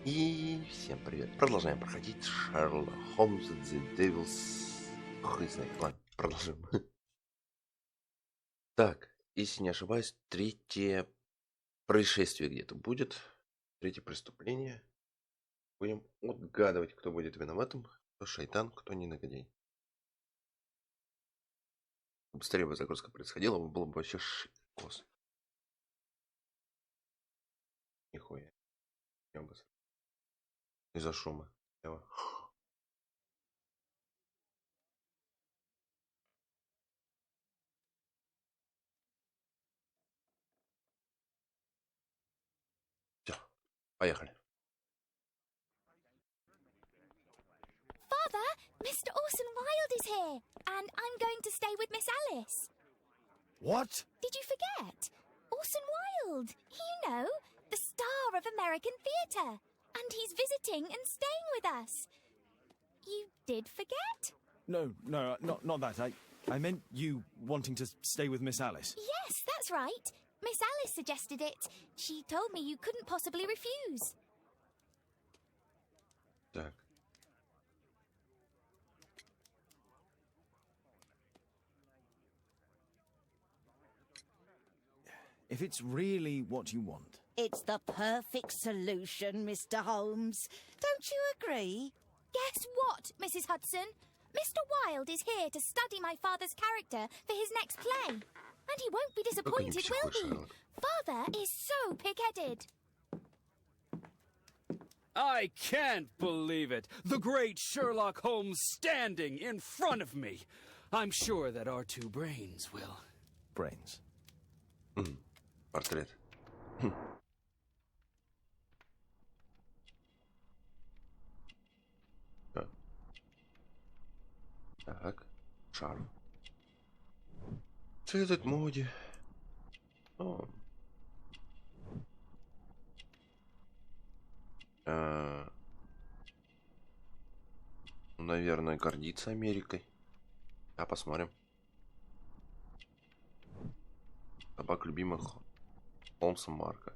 И всем привет. Продолжаем проходить Sherlock Holmes The Devil's... Хуй знает. Ладно, продолжим. Так, если не ошибаюсь, третье происшествие где-то будет. Третье преступление. Будем отгадывать, кто будет виноватым. Кто шайтан, кто не негодяй. Быстрее бы загрузка происходила, было бы вообще шикос. Нихуя. Из-за шума. Все, поехали. Father, Mr. Orson Wilde is here, and I'm going to stay with Miss Alice. What? Did you forget? Orson Wilde, you know, the star of American theatre. And he's visiting and staying with us. You did forget? No, not that. I meant you wanting to stay with Miss Alice. Yes, that's right. Miss Alice suggested it. She told me you couldn't possibly refuse. Так. If it's really what you want. It's the perfect solution, Mr. Holmes. Don't you agree? Guess what, Mrs. Hudson? Mr. Wilde is here to study my father's character for his next play. And he won't be disappointed, will he? Father is so pig-headed. I can't believe it. The great Sherlock Holmes standing in front of me. I'm sure that our two brains will... Brains. Портрет. Так, шарф. Следует моде. О. Наверное, гордится Америкой. А посмотрим. Собак любимых Холмса Марка.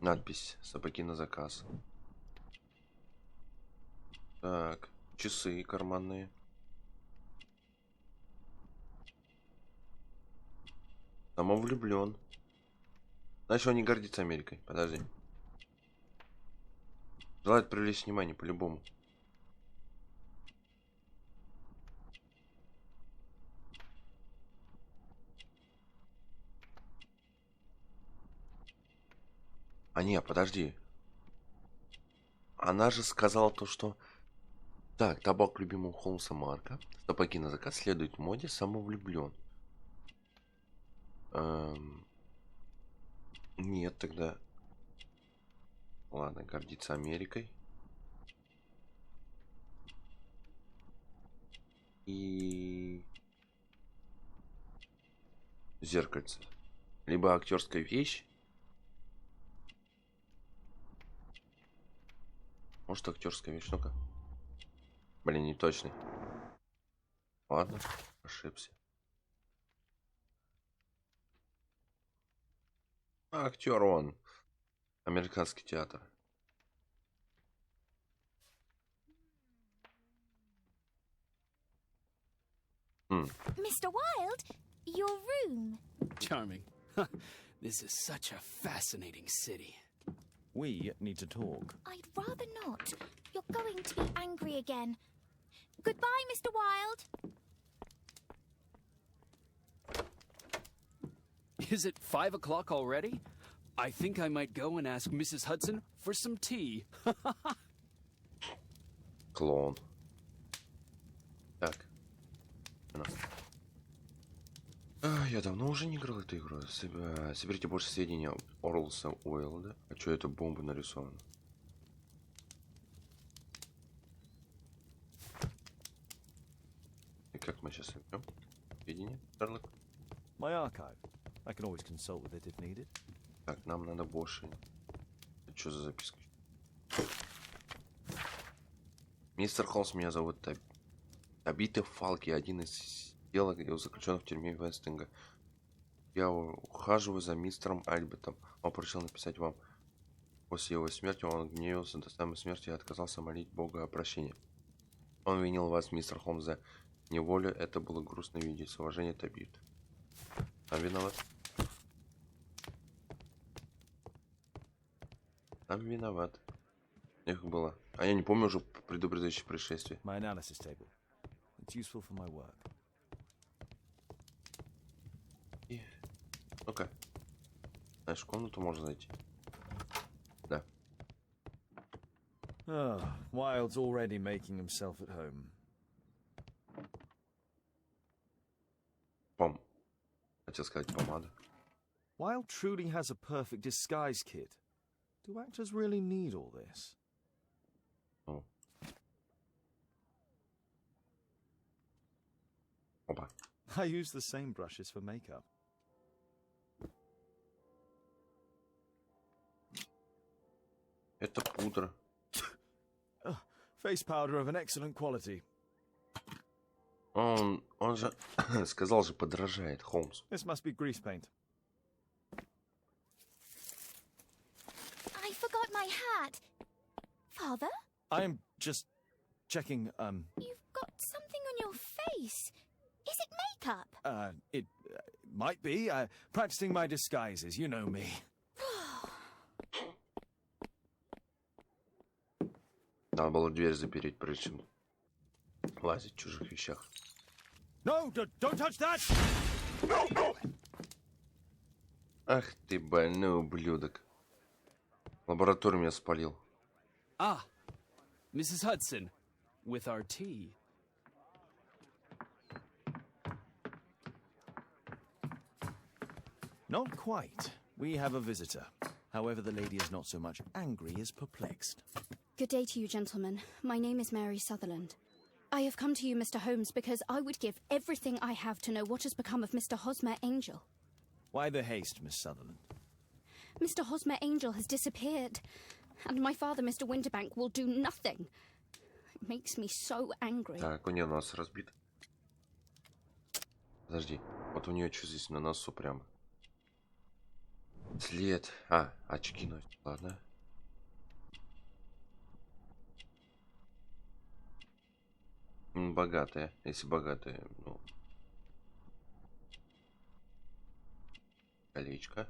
Надпись «Собаки на заказ». Так, часы карманные. Самовлюблен. Значит, он не гордится Америкой. Подожди. Желает привлечь внимание по-любому. А не, подожди. Она же сказала то, что... Так, табак любимого Холмса Марка. Собаки на заказ следует моде, самовлюблен. Нет, тогда... Ладно, гордится Америкой. И... Зеркальце. Либо актерская вещь. Может, актерская вещь, ну-ка. Блин, не точный. Ладно, ошибся. Актер он. Американский театр. Mr. Wilde, your room. Charming. This is such a fascinating city. We need to talk. I'd rather not. You're going to be angry again. Goodbye, Mr. Wilde. Is it 5 o'clock already? I think I might go and ask Mrs. Hudson for some tea. Клоун. Так. Я давно уже не играл эту игру. Соберите больше сведений об Орлса Уайлда. А что это бомба нарисована? И как мы сейчас соберем сведения, Шерлок? My archive. I can always consult with it if needed. Так, нам надо больше. Это что за записка? Мистер Холмс, меня зовут Табита Фалки, один из дело, где заключен в тюрьме Вестинга. Я ухаживаю за мистером Альбертом. Он поручил написать вам. После его смерти он гневался до самой смерти и отказался молить Бога о прощении. Он винил вас, мистер Холмс, за неволю. Это было грустно видеть. С уважением, Табит. Сам виноват. Сам виноват. Их было. А я не помню уже предупреждающее происшествие. My analysis table. It's useful for my work. И... Ну-ка. Знаешь, в комнату можно зайти. Да. Oh, Wilde's already making himself at home. Хотел сказать помада. Wilde truly has a perfect disguise kit. Do actors really need all this? О. Опа. I use the same brushes for makeup. Это пудра. Face powder of an excellent quality. Он же сказал же, подражает Холмс. This must be grease paint. I forgot my hat. Father? I am just checking, You've got something on your face. Is it makeup? It might be. Practicing my disguises, you know me. Надо было дверь запереть, прежде чем лазить в чужих вещах. No, don't touch that! Ах ты больной ублюдок. Лабораторию меня спалил. Ah, Mrs. Hudson, with our tea. Not quite. We have a visitor. However, the lady is not so much angry as perplexed. Good day to you, gentlemen. My name is Mary Sutherland. I have come to you, Mr. Holmes, because I would give everything I have to know what has become of Mr. Hosmer Angel. Why the haste, Miss Sutherland? Mr. Hosmer Angel has disappeared, and my father, Mr. Winterbank, will do nothing. It makes me so angry. Так, у нее нос разбит. Подожди, вот у нее что здесь на носу прямо? След. А, очки носит, ладно. Богатая, если богатая, ну. Колечко.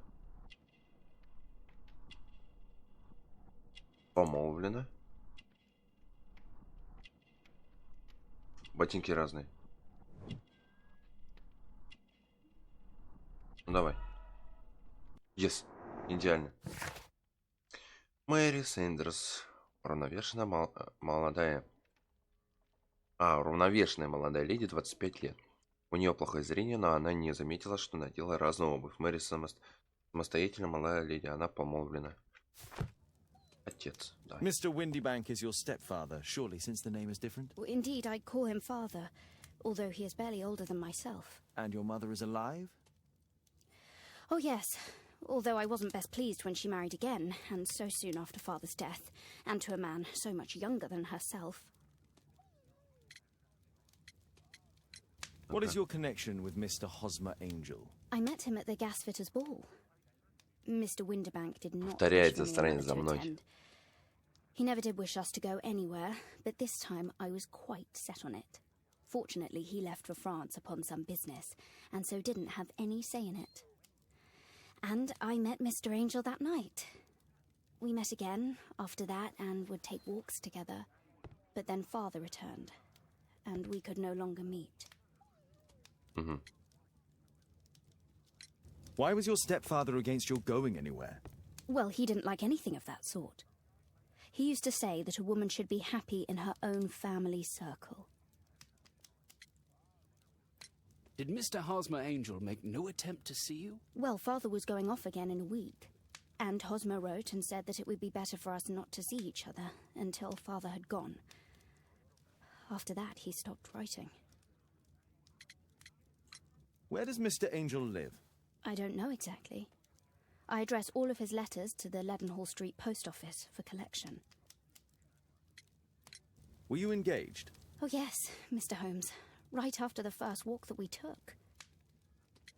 Помолвлено. Ботинки разные. Ну давай. Yes, идеально. Мэри Сэндерс. Уравновешенная молодая. Уравновешенная молодая леди, 25 лет. У нее плохое зрение, но она не заметила, что надела разную обувь. Мэри самостоятельно молодая леди, она помолвлена. Отец, да. Mr. Windybank is your stepfather, surely, since the name is different? Indeed, I call him father, although he is barely older than myself. And your mother is alive? Oh, yes. Although I wasn't best pleased when she married again, and so soon after father's death, and to a man so much younger than herself. What is your connection with Mr. Hosmer Angel? I met him at the gasfitters' ball. Mr. Winterbank did not Повторяется wish странно anyone за to мной. attend. He never did wish us to go anywhere, but this time I was quite set on it. Fortunately, he left for France upon some business, and so didn't have any say in it. And I met Mr. Angel that night. We met again after that and would take walks together. But then father returned, and we could no longer meet. Угу. Why was your stepfather against your going anywhere? Well, he didn't like anything of that sort. He used to say that a woman should be happy in her own family circle. Did Mr. Hosmer Angel make no attempt to see you? Well, father was going off again in a week. And Hosmer wrote and said that it would be better for us not to see each other until father had gone. After that, he stopped writing. Where does Mr. Angel live? I don't know exactly. I address all of his letters to the Leadenhall Street post office for collection. Were you engaged? Oh, yes, Mr. Holmes. Right after the first walk that we took.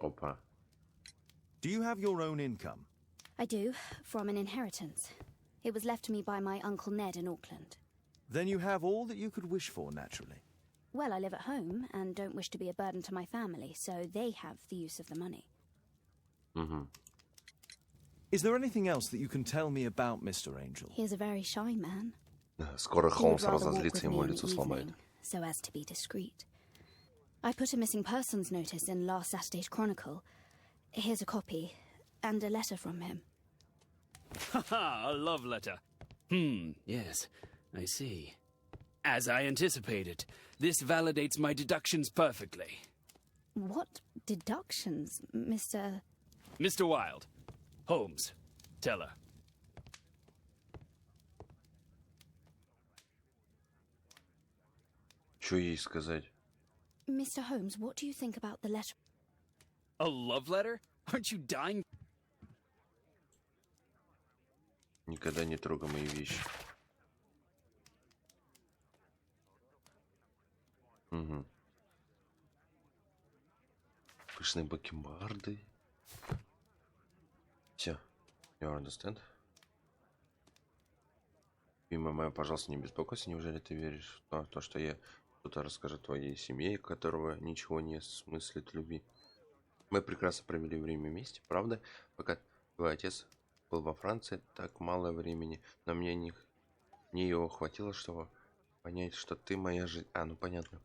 Опа. Do you have your own income? I do, from an inheritance. It was left to me by my Uncle Ned in Auckland. Then you have all that you could wish for, naturally. Well, I live at home and don't wish to be a burden to my family, so they have the use of the money. Is there anything else that you can tell me about Mr. Angel? He is a very shy man. Скоро He would Холмс rather walk разозлится, with ему me in лицо the сломает. evening, so as to be discreet. I put a missing persons notice in last Saturday's Chronicle. Here's a copy, and a letter from him. Haha, a love letter. Yes, I see. As I anticipated, this validates my deductions perfectly. What deductions, Mr. Mr. Wilde. Holmes. Tell her. Что ей сказать? Mr. Holmes, what do you think about the letter? A love letter? Aren't you dying? Никогда не трогай мои вещи. Пышные бакенбарды. Все. You understand? Мимо моя, пожалуйста, не беспокойся. Неужели ты веришь в то, что я что-то расскажу твоей семье, которого ничего не смыслит в любви? Мы прекрасно провели время вместе, правда? Пока твой отец был во Франции, так мало времени, но мне его хватило, чтобы понять, что ты моя жизнь. Ну понятно.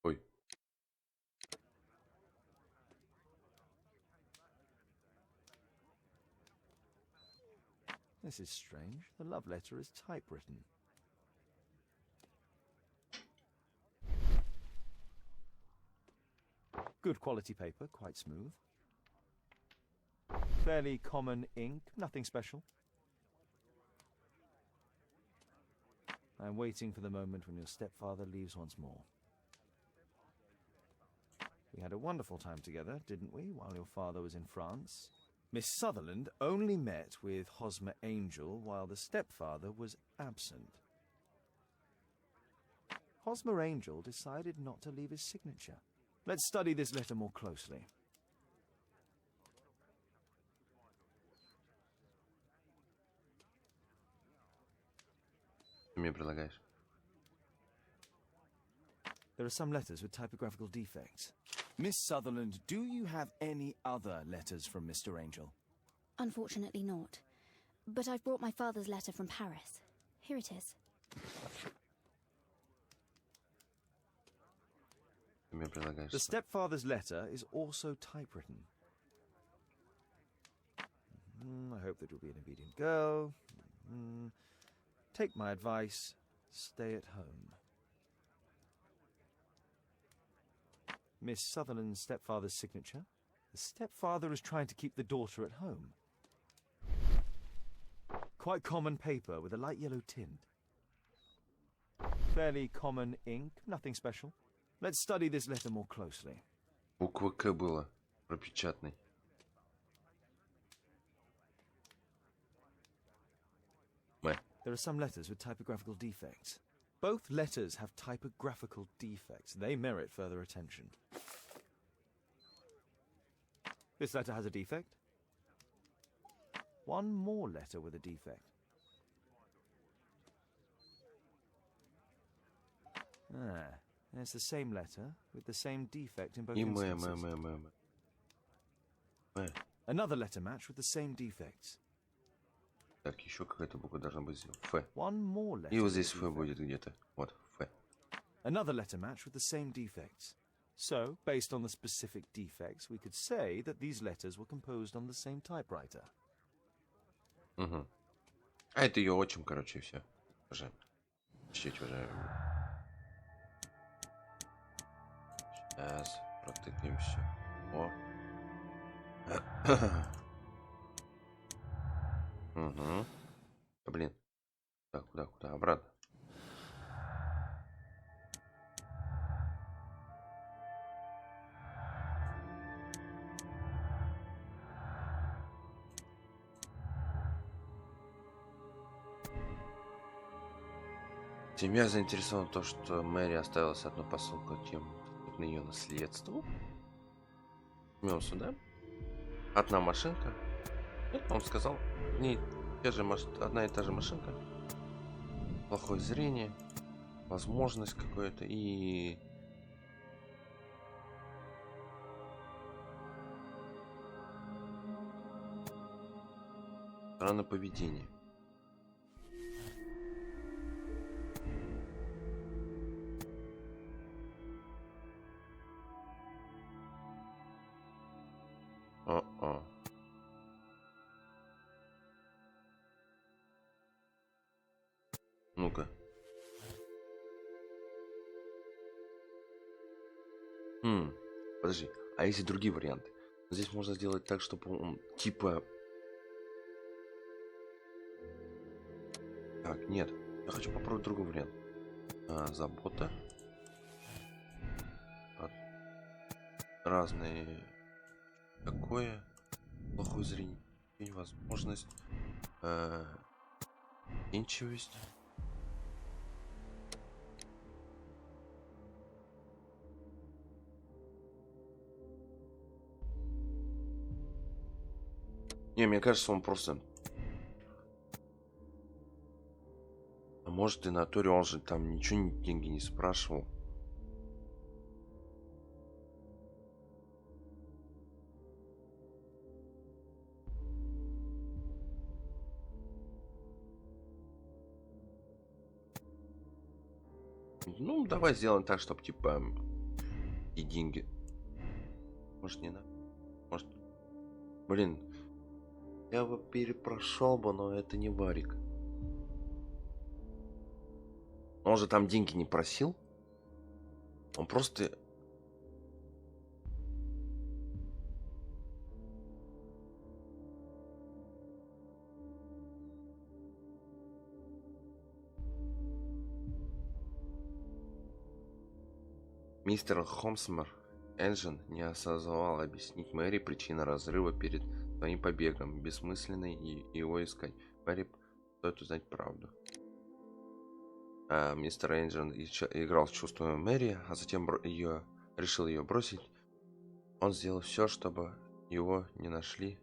Ой. This is strange. The love letter is typewritten. Good quality paper, quite smooth. Fairly common ink, nothing special. I'm waiting for the moment when your stepfather leaves once more. We had a wonderful time together, didn't we, while your father was in France? Miss Sutherland only met with Hosmer Angel while the stepfather was absent. Hosmer Angel decided not to leave his signature. Let's study this letter more closely. Ты мне предлагаешь? There are some letters with typographical defects. Miss Sutherland, do you have any other letters from Mr. Angel? Unfortunately not. But I've brought my father's letter from Paris. Here it is. Ты мне предлагаешь? The stepfather's letter is also typewritten. I hope that you'll be an obedient girl. Take my advice. Stay at home. Miss Sutherland's stepfather's signature. The stepfather is trying to keep the daughter at home. Quite common paper with a light yellow tint. Fairly common ink, nothing special. Let's study this letter more closely. Буква К была пропечатной. There are some letters with typographical defects. Both letters have typographical defects. They merit further attention. This letter has a defect. One more letter with a defect. There's the same letter with the same defect in both И instances. Another letter match with the same defects. Так, еще какая-то буква должна быть здесь. Ф. One more letter. И вот with здесь a Ф defect. будет где-то. Вот, Ф. Another letter match with the same defects. So, based on the specific defects, we could say that these letters were composed on the same typewriter. Угу. А это ее отчим, короче, и все. Уже. Чуть уже. Сейчас протыкаем все. О. Угу. Да, блин. Так, куда? Обратно. Семья заинтересована в том, что Мэри оставилась одну посылку тем на ее наследству. Возьмем сюда. Одна машинка? Нет, он сказал, не те же одна и та же машинка. Плохое зрение, возможность какое-то и... Странное поведение. А-а. Ну-ка. Подожди. А есть и другие варианты? Здесь можно сделать так, чтобы он типа... Так, нет. Я хочу попробовать другой вариант. Забота. Разные... Такое. Плохое зрение. Возможность. Инчивость. Не, мне кажется, он просто... А может и на туре он же там ничего деньги не спрашивал. Ну, давай сделаем так, чтобы типа и деньги. Может не надо? Может... Блин, я бы перепрошел бы, но это не варик. Он же там деньги не просил. Он просто... Мистер Холмсмер Энджин не осознавал объяснить Мэри причину разрыва перед своим побегом. Бессмысленно его искать. Мэри стоит узнать правду. Мистер Энджин играл с чувством Мэри, а затем решил ее бросить. Он сделал все, чтобы его не нашли.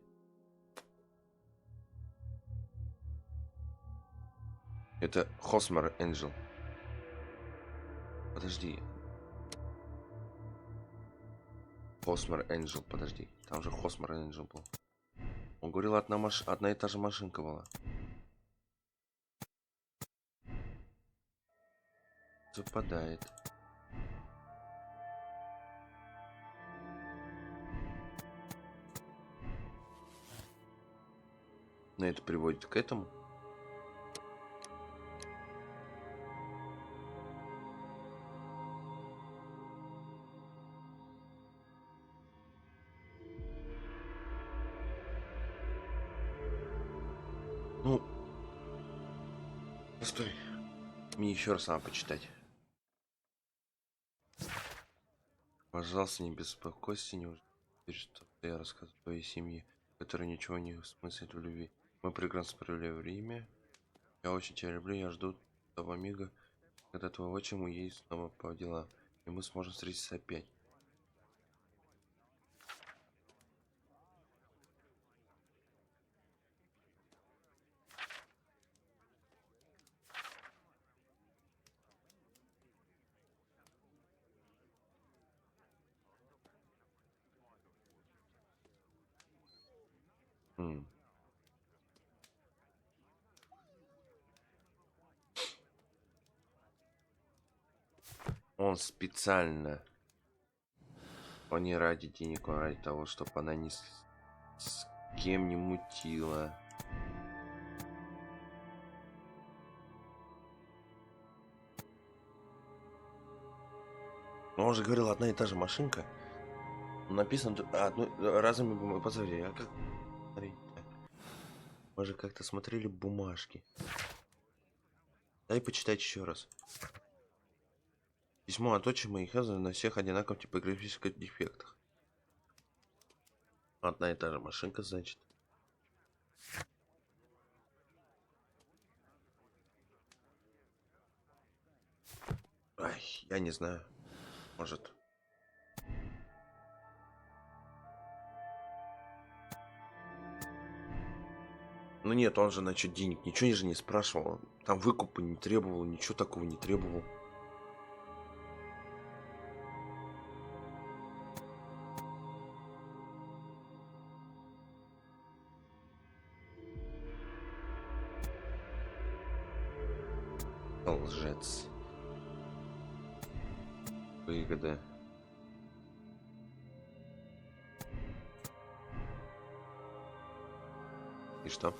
Это Холмсмер Энджин. Подожди. Холмсмер Энджел, подожди. Там же Холмсмер Энджел был. Он говорил, одна и та же машинка была. Совпадает. Но это приводит к этому. Ну, постой. Мне еще раз надо почитать. Пожалуйста, не беспокойся, не теперь, что я рассказываю о твоей семье, которая ничего не смыслит в любви. Мы прекрасно провели время. Я очень тебя люблю, я жду того мига, когда твой отчим уедет снова по делам, и мы сможем встретиться опять. Он специально, он не ради денег, он ради того, чтобы она ни с кем не мутила. Но он же говорил, одна и та же машинка. Написано, разными бумагами. Посмотри, а как? Смотри. Мы же как-то смотрели бумажки. Дай почитать еще раз. Письмо от отчима и Хеза на всех одинаковых типографических дефектах. Одна и та же машинка, значит. Ай, я не знаю. Может. Ну нет, он же, значит, денег ничего же не спрашивал. Там выкупа не требовал, ничего такого не требовал. Лжец. Выгода. И что?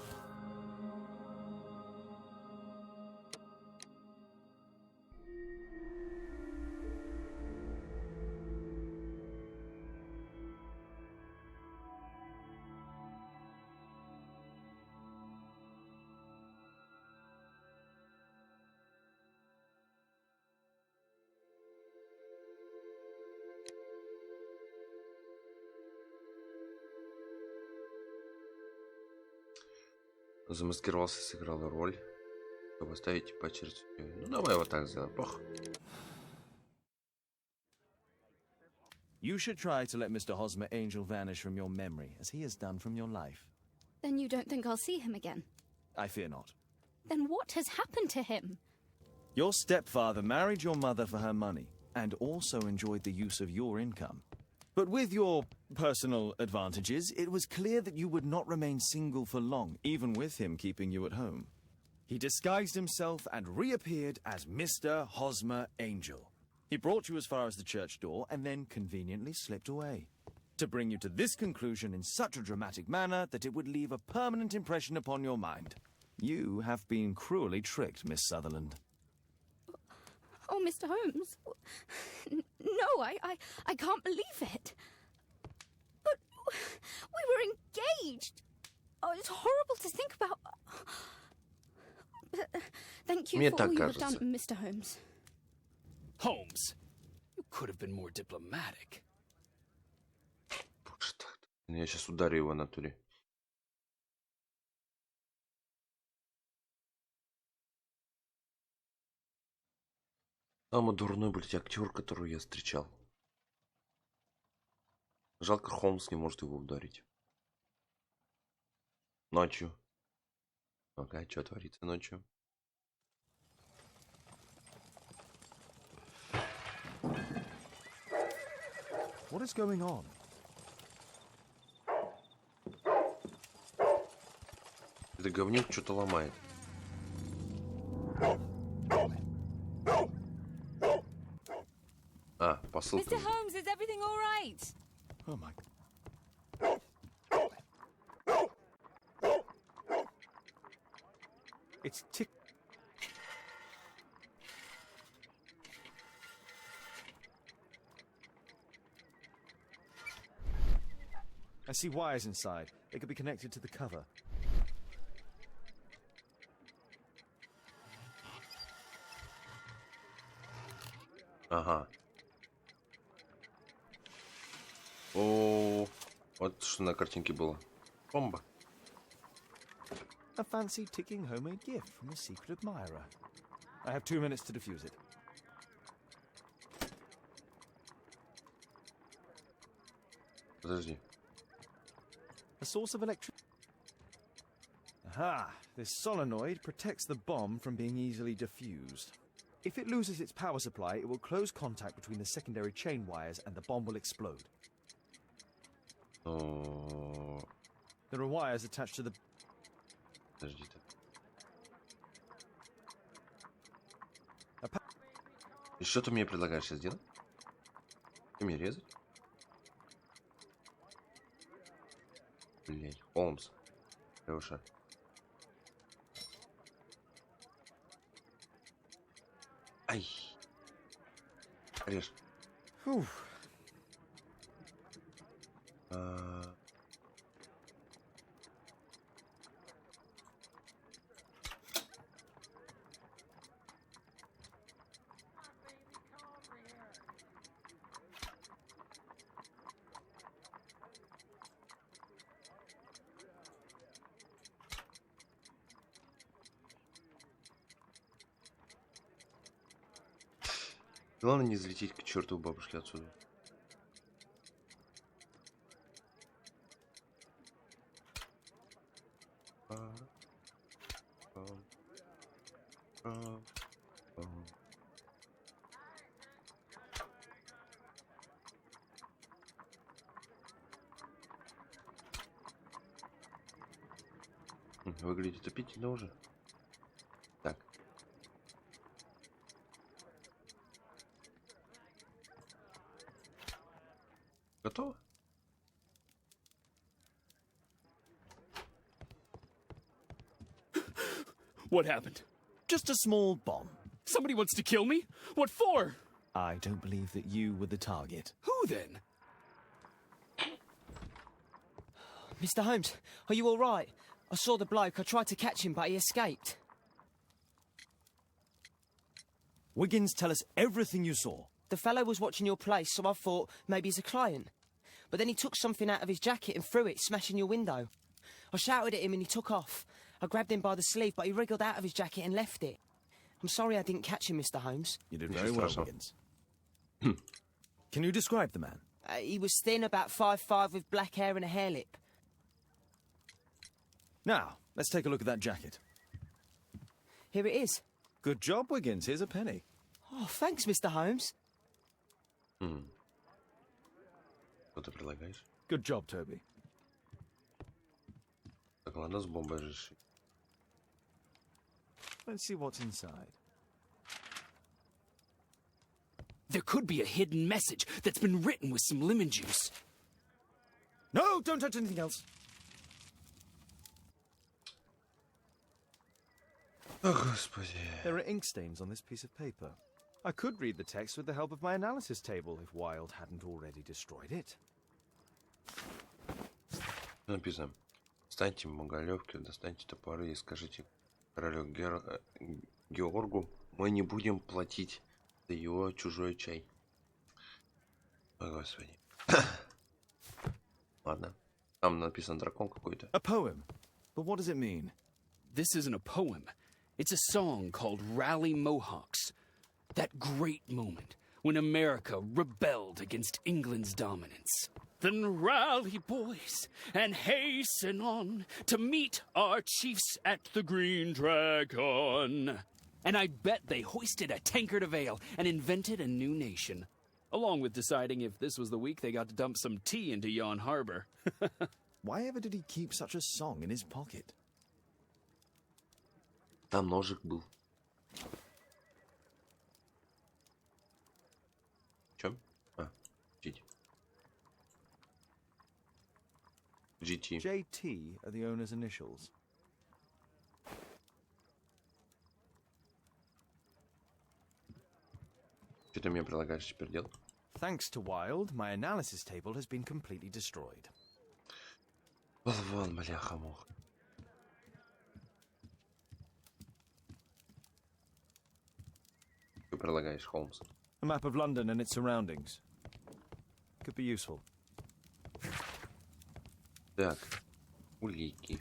Замаскировался, сыграл роль. Чтобы оставить по очереди. Ну давай вот так сделаем. Пох. You should try to let Mr. Hosmer Angel vanish from your memory, as he has done from your life. Then you don't think I'll see him again? I fear not. Then what has happened to him? Your stepfather married your mother for her money, and also enjoyed the use of your income. But with your personal advantages, it was clear that you would not remain single for long, even with him keeping you at home. He disguised himself and reappeared as Mr. Hosmer Angel. He brought you as far as the church door and then conveniently slipped away. To bring you to this conclusion in such a dramatic manner that it would leave a permanent impression upon your mind. You have been cruelly tricked, Miss Sutherland. Oh, Mr. Holmes. No, I can't believe it. But we were engaged. Oh, it's horrible to think about. But thank you for all you have done, Mr. Holmes. Holmes, you could have been more diplomatic. Боже, так. Я сейчас ударю его на туре. Самый дурной, блядь, актер, которого я встречал. Жалко, Холмс не может его ударить. Ночью. Ну-ка, что творится ночью? What is going on? Это говнюк что-то ломает. А, посылка. Mr. Holmes, is everything all right? Oh my... It's tick... I see wires inside. They could be connected to the cover. Ага. О, вот что на картинке было. Бомба. A fancy ticking homemade gift from a secret admirer. I have 2 minutes to defuse it. Подожди. A source of electricity. Aha! This solenoid protects the bomb from being easily diffused. If it loses its power supply, it will close contact between the secondary chain wires and the bomb will explode. О, There are wires attached to the... подожди. И что ты мне предлагаешь сейчас делать? Ты мне резать? Блять, Холмс. Леша. Ай. Режь. Whew. Главное не залететь к чертову бабушке отсюда. Выглядит аппетитно уже. Так. Готово? What happened? Just a small bomb. Somebody wants to kill me? What for? I don't believe that you were the target. Who then? Mr. Holmes, are you all right? I saw the bloke. I tried to catch him, but he escaped. Wiggins, tell us everything you saw. The fellow was watching your place, so I thought maybe he's a client. But then he took something out of his jacket and threw it, smashing your window. I shouted at him and he took off. I grabbed him by the sleeve, but he wriggled out of his jacket and left it. I'm sorry I didn't catch him, Mr. Holmes. You did very well, Wiggins. Can you describe the man? He was thin, about 5'5", with black hair and a hair lip. Now, let's take a look at that jacket. Here it is. Good job, Wiggins. Here's a penny. Oh, thanks, Mr. Holmes. Что ты предлагаешь? Good job, Toby. Так, ладно, с бомбой реши. Let's see what's inside. There could be a hidden message that's been written with some lemon juice. No, don't touch anything else. О, Господи. There are ink stains on this piece of paper. I could read the text with the help of my analysis table if Wilde hadn't already destroyed it. Написано. Встаньте, Моголевки, достаньте топоры и скажите королю Георгу, мы не будем платить за его чужой чай. О, Господи. Ладно. Там написан дракон какой-то. A poem. But what does it mean? This isn't a poem. It's a song called Rally Mohawks. That great moment when America rebelled against England's dominance. Then rally, boys, and hasten on to meet our chiefs at the Green Dragon. And I bet they hoisted a tankard of ale and invented a new nation. Along with deciding if this was the week they got to dump some tea into yon harbor. Why ever did he keep such a song in his pocket? Там ножик был. Чем? А, GT. GT. JT are the owner's initials. Что ты мне предлагаешь теперь делать? Thanks to Wilde, my analysis table has been completely destroyed. Вон, бляха-муха. Что предлагаешь, Холмс? A map of London and its surroundings. Could be useful. Так, улики.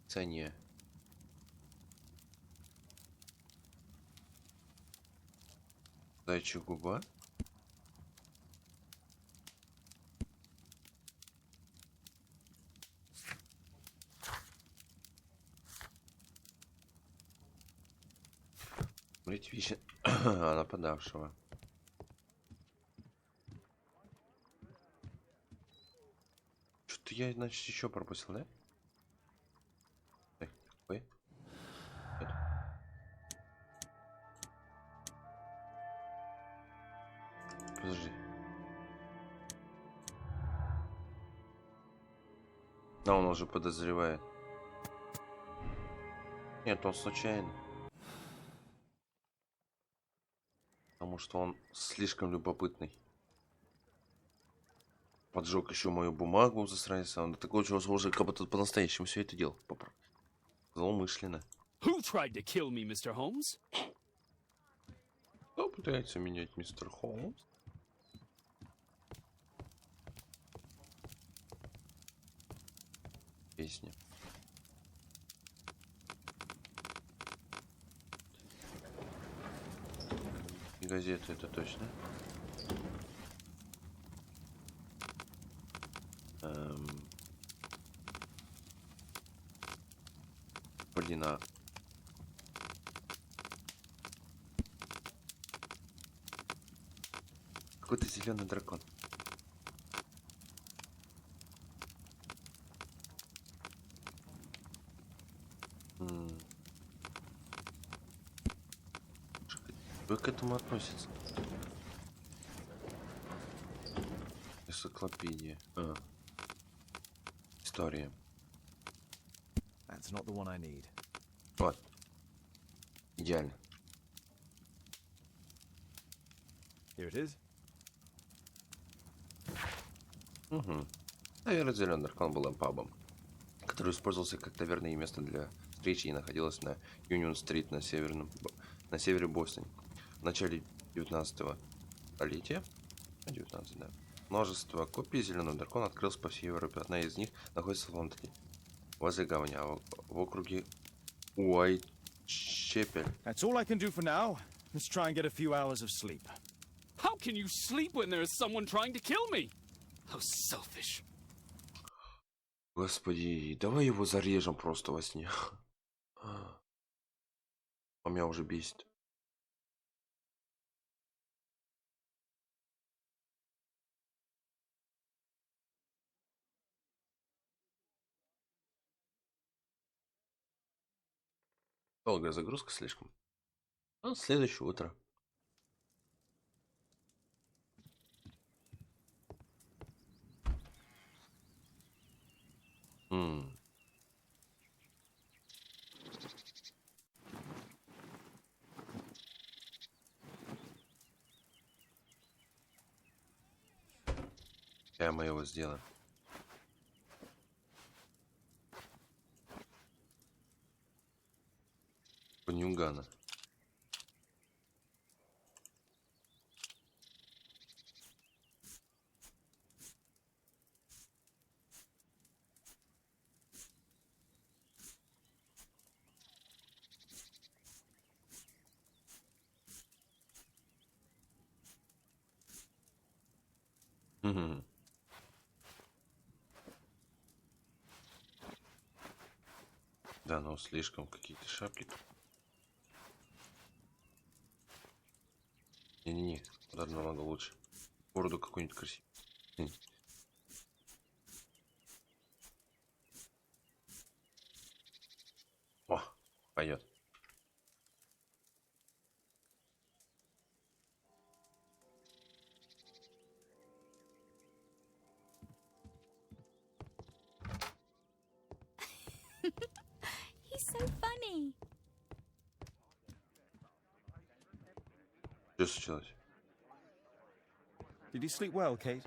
Цене. Зайчья губа. Смотрите, вещи нападавшего. Что-то я, значит, еще пропустил, да? Так, какой? Подожди. А он уже подозревает. Нет, он случайно. Потому что он слишком любопытный. Поджег еще мою бумагу, засранец. Он такой, что уже как будто по-настоящему все это делал. Злоумышленно. Who tried to kill me, Mr. Holmes? Кто пытается менять мистер Холмс? Песня. И газеты, это точно. Блин, а Какой-то зеленый дракон. Как к этому относится? Энциклопедия. История. That's not the one I need. Вот. Идеально. Here it is. Угу. Наверное, зеленый дракон был пабом, который использовался как таверное место для встречи и находилось на Юнион-стрит на севере Бостона. В начале 19 столетия, 19, да, множество копий зеленого дракона открылось по всей Европе. Одна из них находится в Лондоне, возле гавани, а в округе Уайтчепель. That's all I can do for now. Let's try and get a few hours of sleep. How can you sleep when there is someone trying to kill me? How selfish. Господи, давай его зарежем просто во сне. А меня уже бесит. Долгая загрузка слишком. Ну, следующее утро. Я мы его сделаем. Панюгана. Угу. Да, ну слишком какие-то шапки. Не-не-не, куда намного лучше. Бороду какую-нибудь красивую. О, пойдет. He's so funny. Что случилось? Did you sleep well, Kate?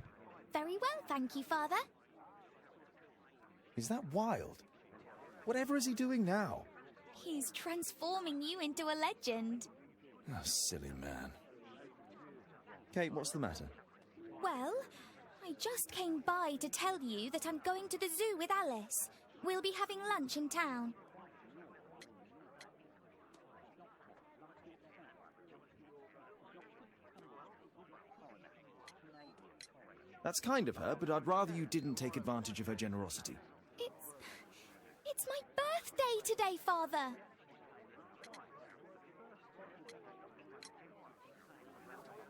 Very well, thank you, Father. Is that Wild? Whatever is he doing now? He's transforming you into a legend. Oh, silly man. Kate, what's the matter? Well, I just came by to tell you that I'm going to the zoo with Alice. We'll be having lunch in town. That's kind of her, but I'd rather you didn't take advantage of her generosity. It's my birthday today, Father.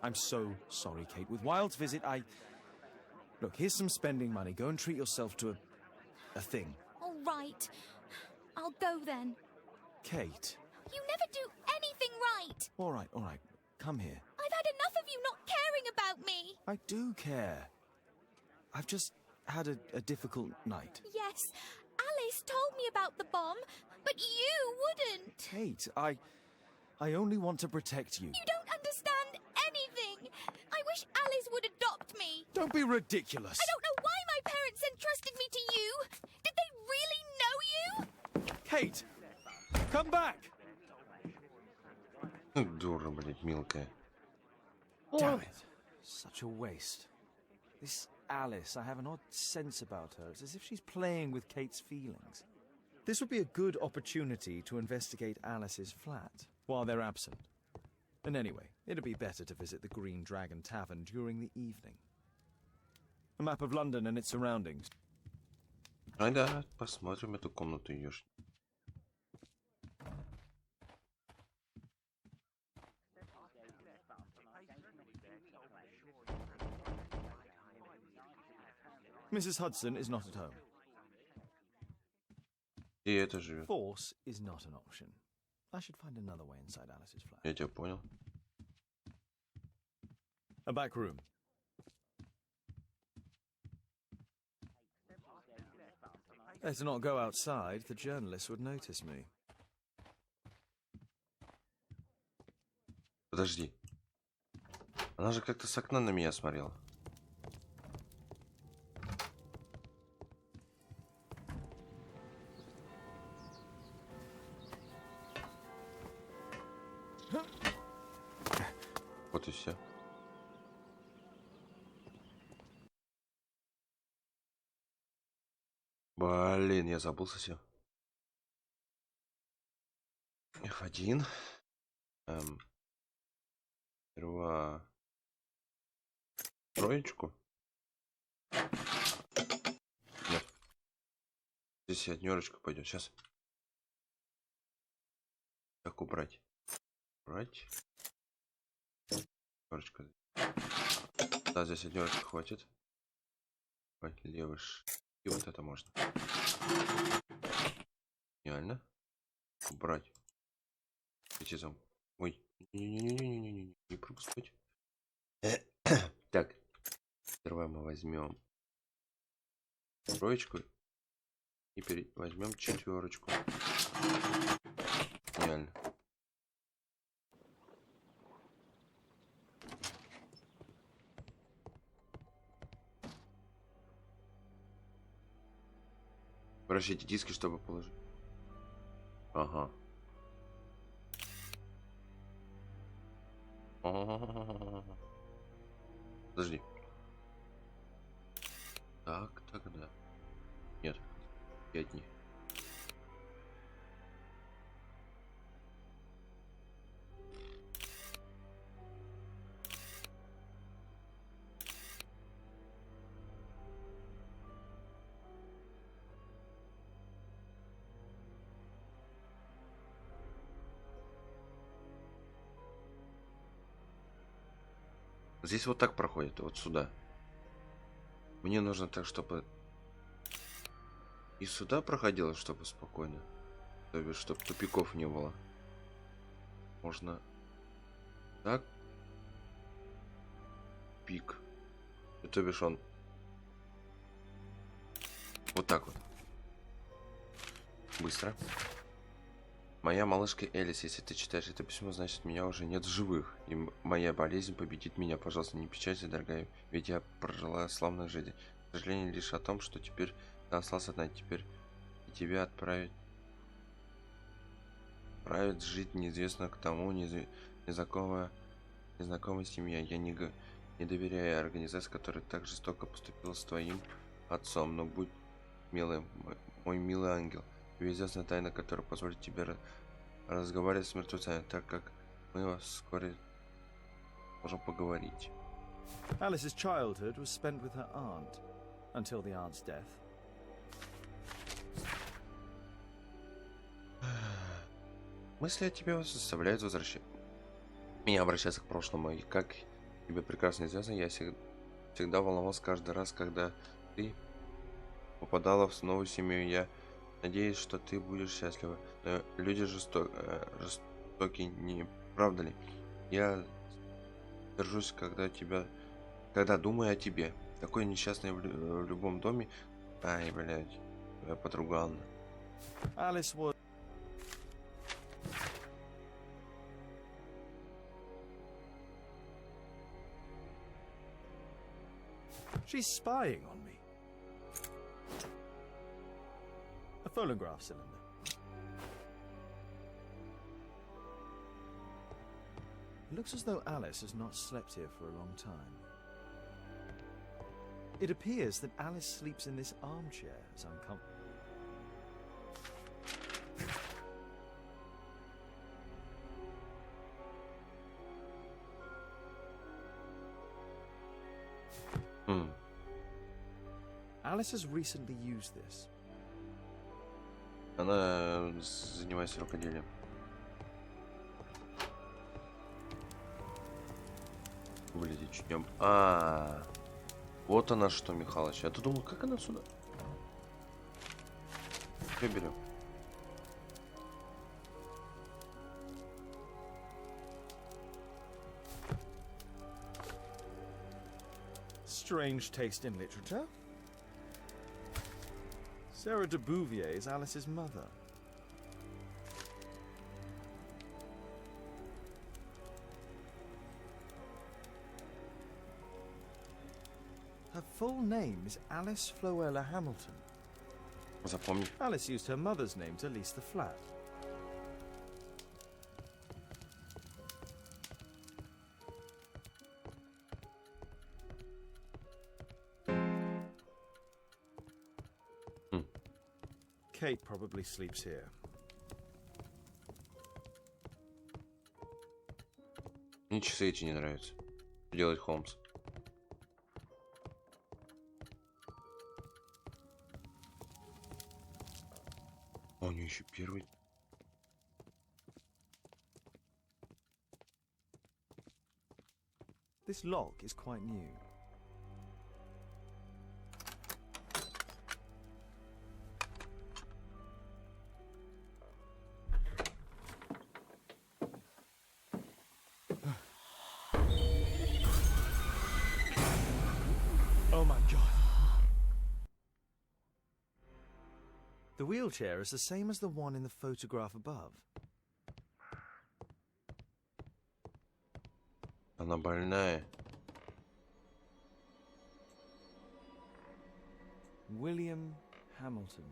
I'm so sorry, Kate. With Wild's visit, Look, here's some spending money. Go and treat yourself to a thing. All right. I'll go then. Kate. You never do anything right. All right. Come here. I've had enough of you not caring about me. I do care. I've just had a difficult night. Yes, Alice told me about the bomb, but you wouldn't. Kate, I only want to protect you. You don't understand anything. I wish Alice would adopt me. Don't be ridiculous. I don't know why my parents entrusted me to you. Did they really know you? Kate, come back. Дура, блядь, мелкая. Damn it. Such a waste. This Alice, I have an odd sense about her. It's as if she's playing with Kate's feelings. This would be a good opportunity to investigate Alice's flat while they're absent. And anyway, it'd be better to visit the Green Dragon Tavern during the evening. A map of London and its surroundings. А да, посмотрим эту комнату ее. Mrs. Hudson is not at home. И это живет. Force is not an option. I should find another way inside Alice's flat. Я тебя понял. A back room. Better not go outside. The journalists would notice me. Подожди. Она же как-то с окна на меня смотрела. Вот и все. Блин, я забыл совсем. F1. Сперва троечку. Нет. Здесь и однерочка пойдет. Сейчас. Как убрать? Убрать. Однерочка. Да, здесь однерочка хватит. Левый. И вот это можно. Реально. Убрать. Эти зам. Ой. Не пропускать. Так. Сперва мы возьмем троечку и возьмем четверочку. Реально. Вращайте диски, чтобы положить. Ага. Подожди. Так, тогда. Нет. 5 дней. Здесь вот так проходит, вот сюда. Мне нужно так, чтобы и сюда проходило, чтобы спокойно. То есть, чтобы тупиков не было. Можно так. Пик. И, то бишь он вот так вот. Быстро. Моя малышка Элис, если ты читаешь это письмо, значит меня уже нет в живых. И моя болезнь победит меня. Пожалуйста, не печалься, дорогая. Ведь я прожила славную жизнь. К сожалению, лишь о том, что теперь ты осталась одна. Теперь и тебя отправить жить неизвестно к тому, незнакомая семья. Я не доверяю организации, которая так жестоко поступила с твоим отцом. Но будь милым, мой милый ангел. Тебе известна тайна, которая позволит тебе разговаривать с мертвецами, так как мы вскоре можем поговорить. Alice's childhood was spent with her aunt, until the aunt's death. Мысли о тебе заставляют меня обращаться к прошлому, и как тебе прекрасно известно, я всегда волновался каждый раз, когда ты попадала в новую семью. Я надеюсь, что ты будешь счастлива. Но люди жестоки, не правда ли? Я держусь, когда думаю о тебе. Такой несчастный в любом доме. Ай, блядь, я подругал. Alice was... She's spying on me. A phonograph cylinder. It looks as though Alice has not slept here for a long time. It appears that Alice sleeps in this armchair as uncomfortable. Alice has recently used this. Она занимается рукоделием. Вылезет чтем. Вот она что, Михалыч. Я-то думал, как она сюда? Все берем. Strange taste in literature. Sarah de Bouvier is Alice's mother. Her full name is Alice Floella Hamilton. Запомни. Alice used her mother's name to lease the flat. Kate probably sleeps here. Мне часы эти не нравятся. Что делает Холмс? У нее еще первый. This lock is quite new. Oh my god. The wheelchair is the same as the one in the photograph above. Она больная. William Hamilton.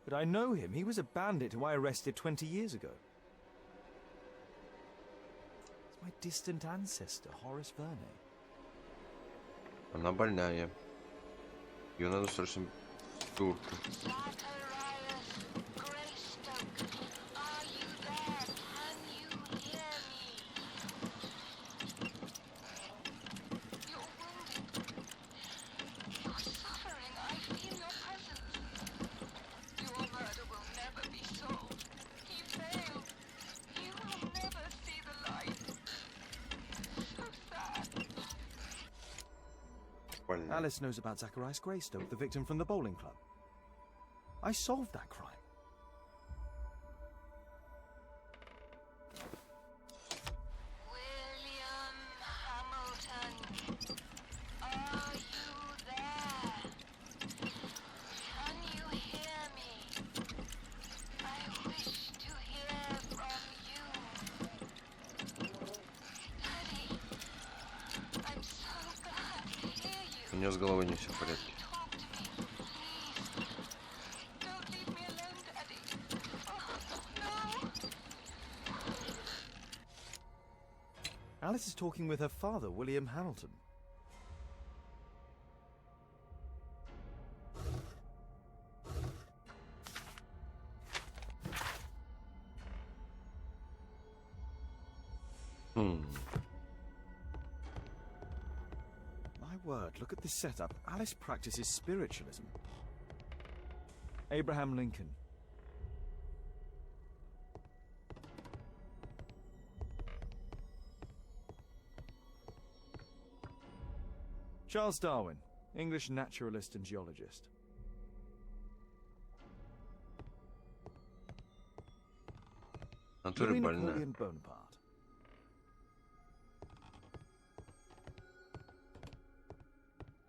But I know him. He was a bandit who I arrested 20 years ago. It's my distant ancestor, Horace Verne. Она больная. Ее надо срочно в турку. Alice knows about Zacharias Greystoke, the victim from the bowling club. I solved that crime. William Hamilton, are you there? Can you hear me? I wish to hear from you. Daddy, I'm so glad to hear you. У нее с головой не все в порядке. Talk to me, please. Don't leave me alone, Daddy. Oh, no. Alice is talking with her father, William Hamilton. My word, look at this setup. Alice practices spiritualism. Abraham Lincoln. Charles Darwin, English naturalist and geologist. Натура Louis больная. Napoleon Bonaparte.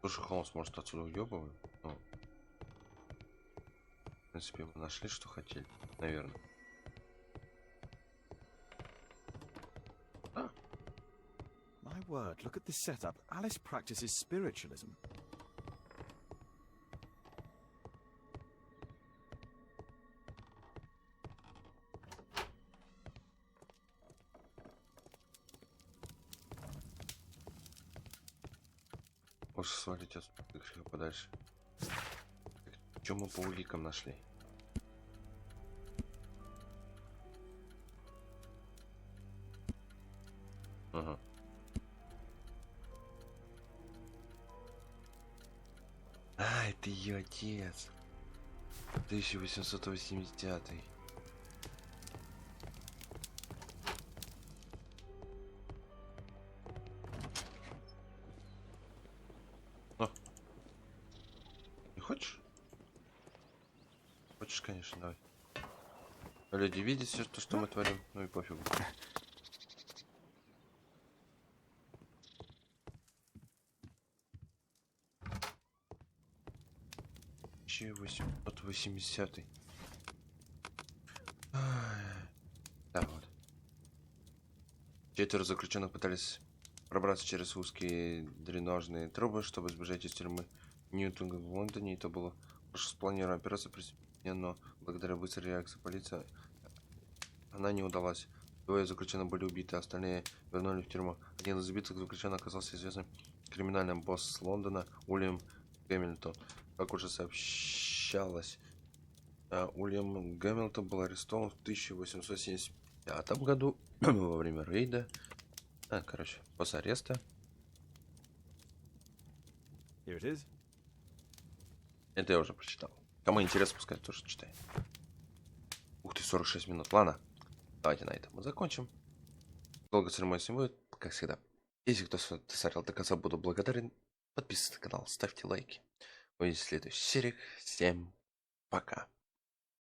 Слушай, Холмс, может, отсюда уебываем? Ну, в принципе, мы нашли, что хотели, наверное. My word, look at this setup. Alice practices spiritualism. Лучше свалить отсюда греха подальше. Чем мы по уликам нашли? Ага. А, это ее отец. 1880. О, хочешь? Хочешь, конечно, давай. Люди видят все то, что мы творим, ну и пофигу. Че 880-й. Да, вот. 4 заключенных пытались пробраться через узкие дренажные трубы, чтобы сбежать из тюрьмы Ньютона в Лондоне. Это было спланированная операция преступления, но благодаря быстрой реакции полиции она не удалась. Двое заключенных были убиты, остальные вернули в тюрьму. Один из убитых заключенных оказался известным криминальным босс Лондона Уильям Гэмильтон. Как уже сообщалось, Уильям Гэмильтон был арестован в 1875 году во время рейда. Короче, после ареста. Here it is. Это я уже прочитал. Кому интересно, пускай тоже читает. Ух ты, 46 минут. Ладно, давайте на этом мы закончим. Долго церемонии не будет, как всегда. Если кто смотрел до конца, буду благодарен. Подписывайтесь на канал, ставьте лайки. Увидимся в следующих сериях. Всем пока.